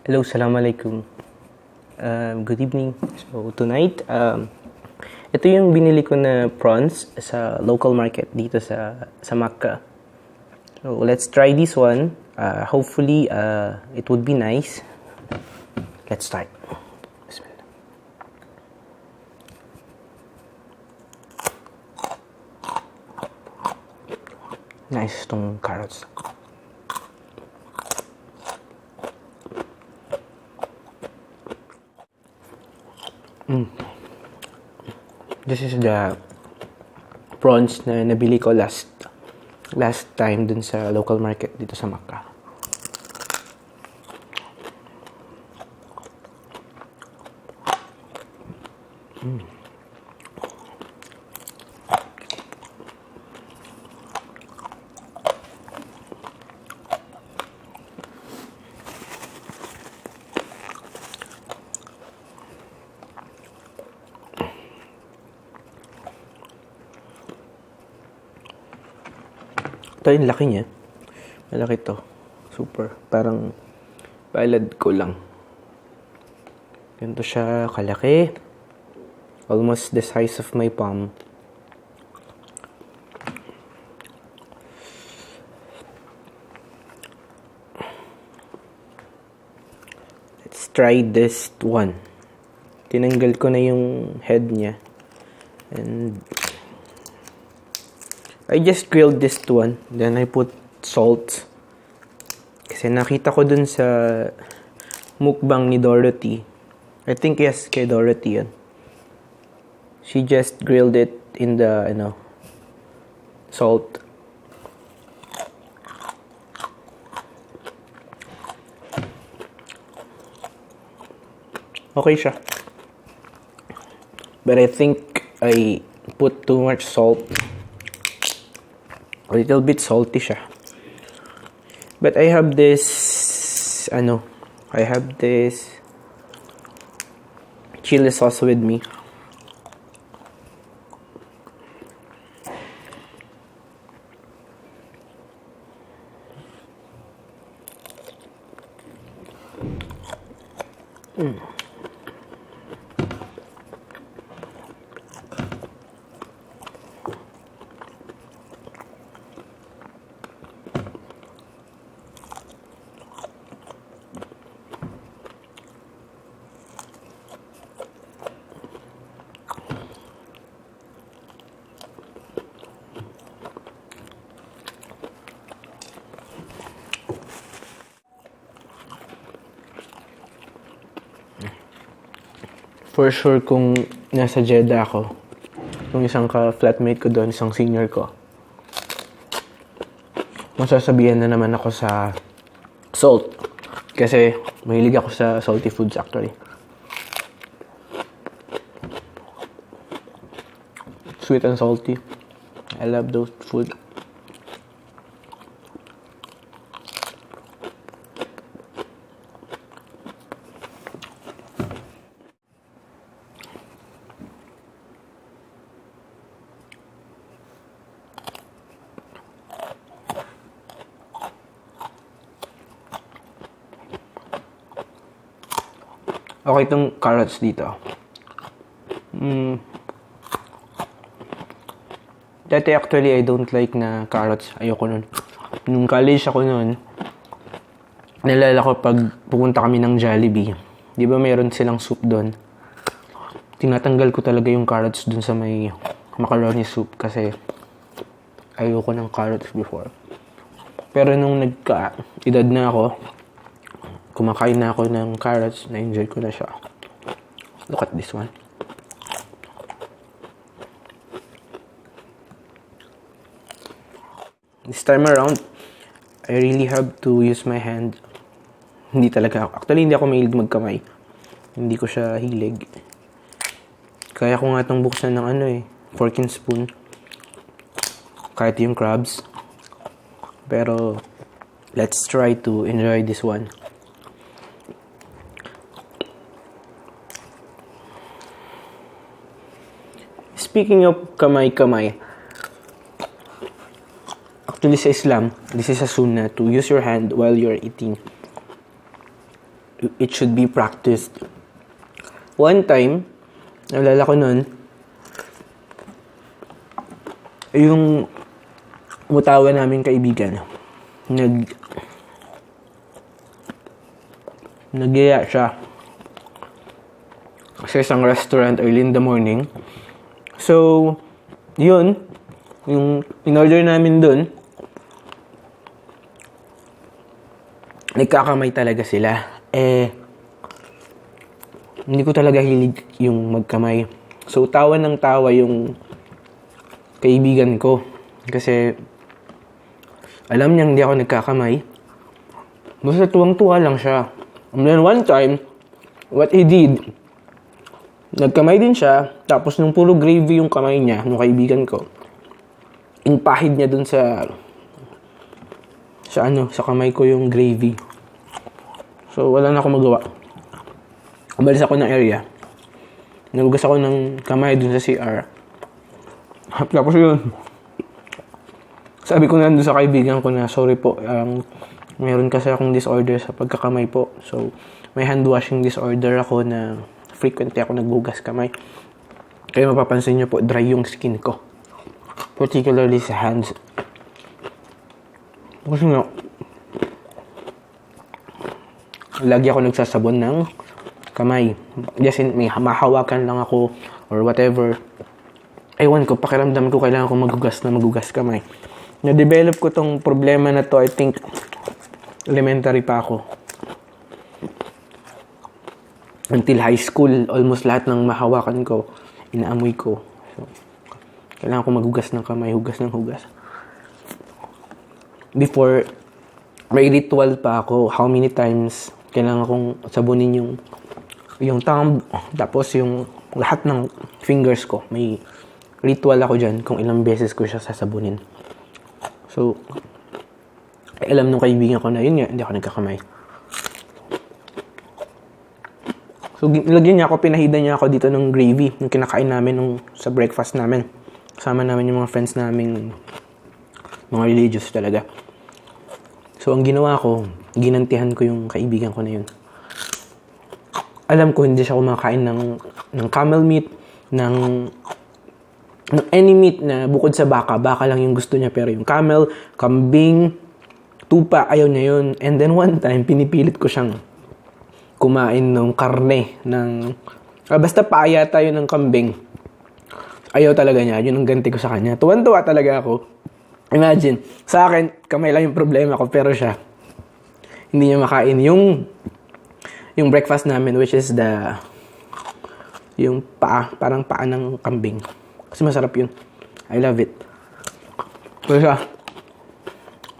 Hello, Assalamualaikum. Good evening. So, tonight, ito yung binili ko na prawns sa local market dito sa Macca. So, let's try this one. Hopefully, it would be nice. Let's start. Bismillah. Nice tong carrots. This is the prawns na nabili ko last time dun sa local market dito sa Macca. Ito yung laki niya. Malaki to. Super. Parang palad ko lang. Ganito siya kalaki. Almost the size of my palm. Let's try this one. Tinanggal ko na yung head niya. And I just grilled this one. Then I put salt. Kasi nakita ko dun sa mukbang ni Dorothy. I think yes, kay Dorothy yun. She just grilled it in the, salt. Okay siya. But I think I put too much salt. A little bit salty siya. But I have this chili sauce with me. For sure, kung nasa Jeddah ako, yung isang ka-flatmate ko doon, isang senior ko, masasabihan na naman ako sa salt. Kasi mahilig ako sa salty foods actually. Sweet and salty. I love those food. Okay itong carrots dito. Dati actually I don't like na carrots. Ayoko nun. Nung college ako nun, nalala ko pag pupunta kami ng Jollibee. Di ba mayroon silang soup doon? Tinatanggal ko talaga yung carrots dun sa may macaroni soup kasi ayoko ng carrots before. Pero nung nagka-edad na ako, kumakain na ako ng carrots, na-enjoy ko na siya. Look at this one. This time around, I really have to use my hand. Hindi talaga ako. Actually, hindi ako mahilig magkamay. Hindi ko siya hilig. Kaya ko nga itong buksan ng fork and spoon. Kahit yung crabs. Pero, let's try to enjoy this one. Speaking of kamay-kamay, actually sa Islam, this is a sunnah to use your hand while you're eating. it should be practiced. One time, naalala ko nun, yung mutawa namin kaibigan, nagyaya siya sa isang restaurant early in the morning. So, yun, yung in-order namin dun, nagkakamay talaga sila. Hindi ko talaga hilig yung magkamay. So, tawa ng tawa yung kaibigan ko. Kasi, alam niya hindi ako nagkakamay. Basta tuwang-tuwa lang siya. And then one time, what he did, nagkamay din siya, tapos nung puro gravy yung kamay niya, nung kaibigan ko, inpahid niya dun sa kamay ko yung gravy. So, wala na akong magawa. Umalis ako ng area. Nagugas ako ng kamay dun sa CR. Tapos yun, sabi ko na dun sa kaibigan ko na, sorry po, meron kasi akong disorder sa pagkakamay po. So, may hand washing disorder ako na frequently ako naghugas kamay. Kaya mapapansin nyo po, dry yung skin ko. Particularly sa hands. Kasi nga, lagi ako nagsasabon ng kamay. Kasi may mahawakan lang ako or whatever. Ewan ko, pakiramdam ko kailangan ko maghugas kamay. Na-develop ko tong problema na to, I think, elementary pa ako. Until high school, almost lahat ng mahawakan ko, inaamoy ko. So, kailangan ko maghugas ng kamay, hugas ng hugas. Before, may ritual pa ako. How many times kailangan kong sabunin yung thumb, tapos yung lahat ng fingers ko. May ritual ako dyan kung ilang beses ko siya sasabunin. So, alam nung kaibigan ko na yun nga, hindi ako nagkakamay. So, nilagyan niya ako, pinahidan niya ako dito ng gravy, yung kinakain namin sa breakfast namin. Kasama namin yung mga friends namin, mga religious talaga. So, ang ginawa ko, ginantihan ko yung kaibigan ko na yun. Alam ko, hindi siya kumakain ng camel meat, ng any meat na bukod sa baka. Baka lang yung gusto niya, pero yung camel, kambing, tupa, ayaw niya yun. And then one time, pinipilit ko siyang kumain ng karne, basta paaya tayo ng kambing. Ayaw talaga niya, yun ang ganti ko sa kanya. Tuwan-tuwa talaga ako. Imagine, sa akin, kamay lang yung problema ko, pero siya, hindi niya makain yung breakfast namin, which is yung paa, parang paa ng kambing. Kasi masarap yun. I love it. Pero siya,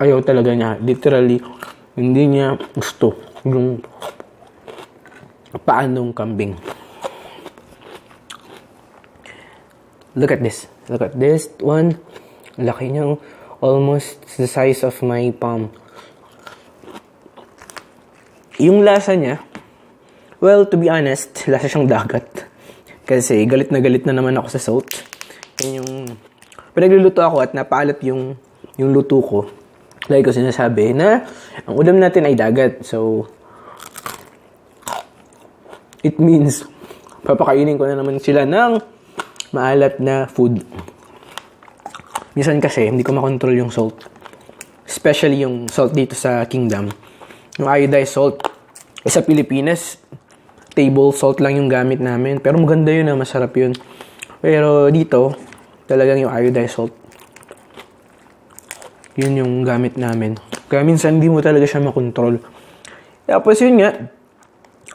ayaw talaga niya. Literally, hindi niya gusto yung paa ng kambing. Look at this. Look at this one. Laki niya. Almost the size of my palm. Yung lasa niya, well, to be honest, lasa siyang dagat. Kasi galit na naman ako sa salt. Yan yung pinagluluto ako at napaalat yung luto ko. Like ko sinasabi na ang ulam natin ay dagat. So, it means papakainin ko na naman sila ng maalat na food. Minsan kasi, hindi ko makontrol yung salt. Especially yung salt dito sa Kingdom. Yung iodized salt. Sa Pilipinas, table salt lang yung gamit namin. Pero maganda yun, masarap yun. Pero dito, talagang yung iodized salt. Yun yung gamit namin. Kaya minsan, hindi mo talaga siya makontrol. Tapos yun nga,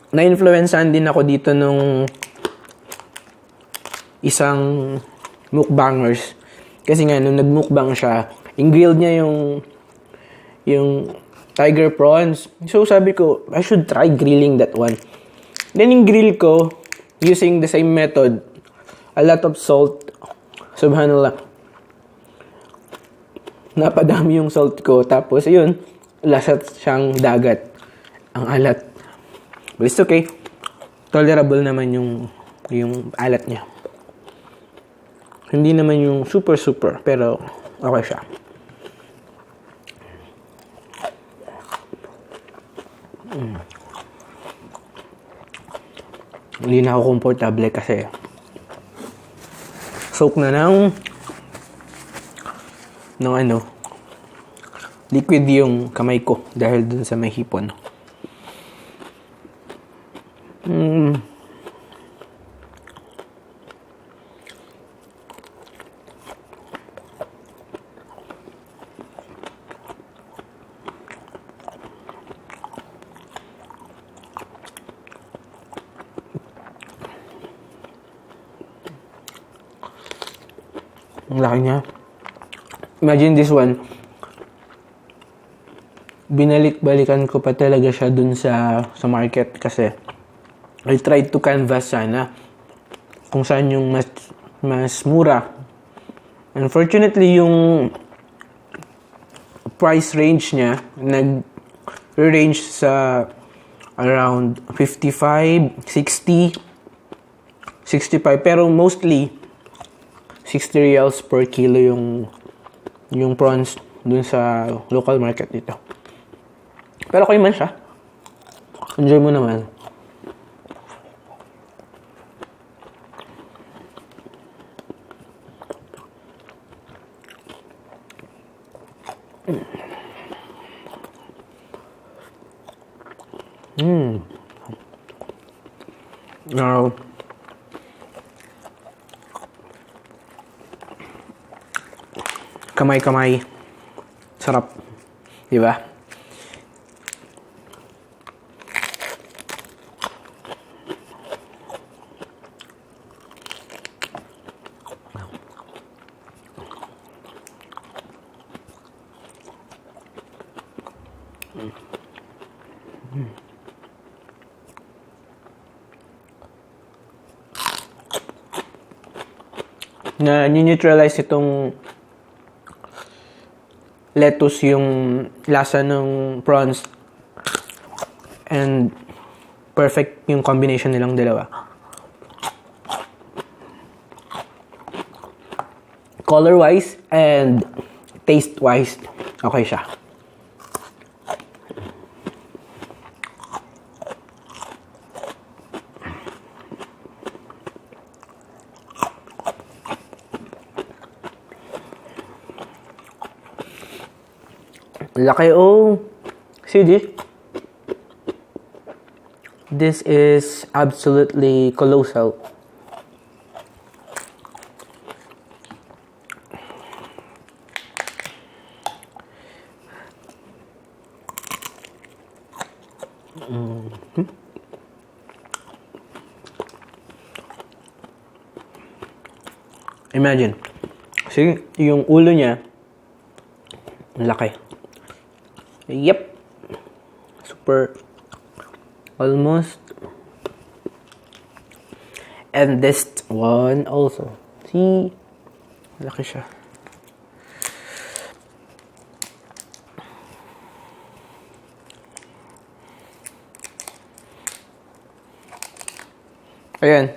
na-influencean din ako dito nung isang mukbangers. Kasi nga, nung nag-mukbang siya, in-grilled niya yung tiger prawns. So, sabi ko, I should try grilling that one. Then, in-grill ko, using the same method, a lot of salt. Subhanallah. Napadami yung salt ko. Tapos, ayun, lasat siyang dagat. Ang alat. But it's okay. Tolerable naman yung alat niya. Hindi naman yung super, pero okay siya. Hindi na ako komportable kasi soak na ng liquid yung kamay ko dahil dun sa may hipon. Ang laki niya. Imagine this one. Binalik-balikan ko pa talaga siya dun sa market kasi I tried to canvas sana kung saan yung mas mura. Unfortunately, yung price range niya nag-range sa around 55, 60, 65, pero mostly 60 reals per kilo yung prawns dun sa local market dito. Pero okay man siya. Enjoy mo naman. Now, kamay-kamay. Sarap. Diba? Na ni-neutralize itong lettuce yung lasa ng prawns and perfect yung combination nilang dalawa. Color-wise and taste-wise, okay siya. Laki oh. See this? This is absolutely colossal. Imagine. See, yung ulo niya, laki. Yep. Super. Almost. And this one also. See? Laki siya. Ayan.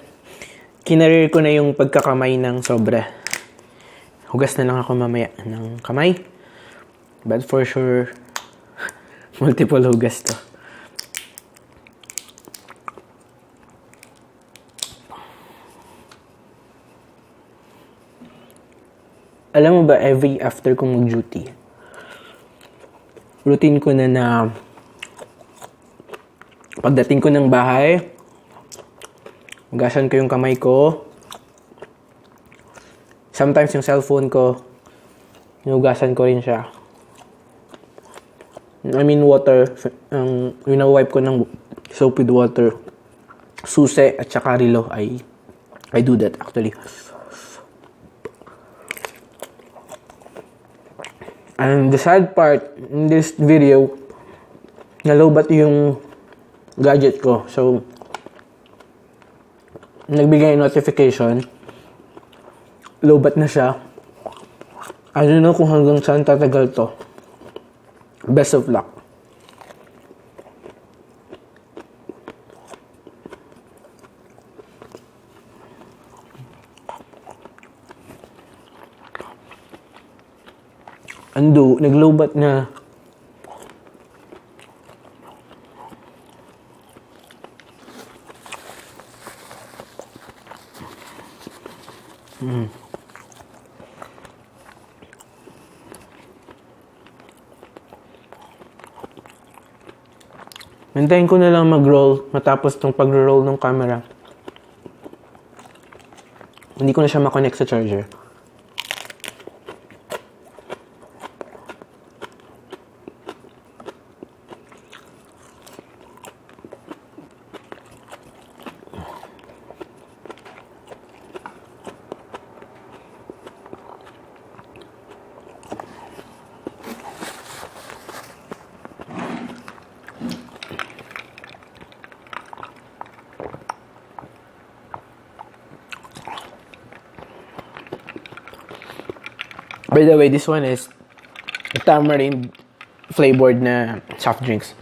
Kinarir ko na yung pagkakamay ng sobra. Hugas na lang ako mamaya ng kamay. But for sure, multiple hugas to. Alam mo ba, every after kong mag-duty, routine ko na pagdating ko ng bahay, hugasan ko yung kamay ko. Sometimes yung cellphone ko, hinugasan ko rin siya. I mean water, wina-wipe ko ng soap with water. Susi at saka relo, I do that actually. And the sad part in this video, nalobat yung gadget ko. So, nagbigay notification, lobat na siya. I don't know kung hanggang saan tatagal to. Best of luck. Naglobat na. Hintayin ko na lang mag-roll matapos tong pag-roll ng camera. Hindi ko na siya makonect sa charger. By the way, this one is tamarind flavored na soft drinks.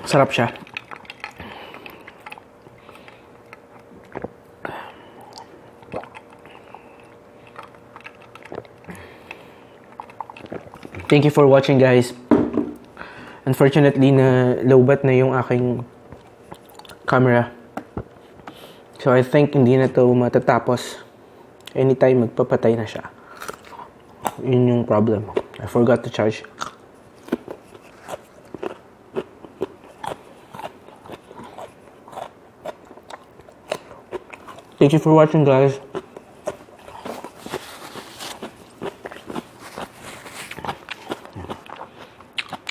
Sarap siya. Thank you for watching, guys. Unfortunately, na lowbat na yung aking camera. So, I think hindi na to matatapos. Anytime magpapatay na siya. Yun yung problem. I forgot to charge. Thank you for watching, guys.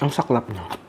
Ang saklap na.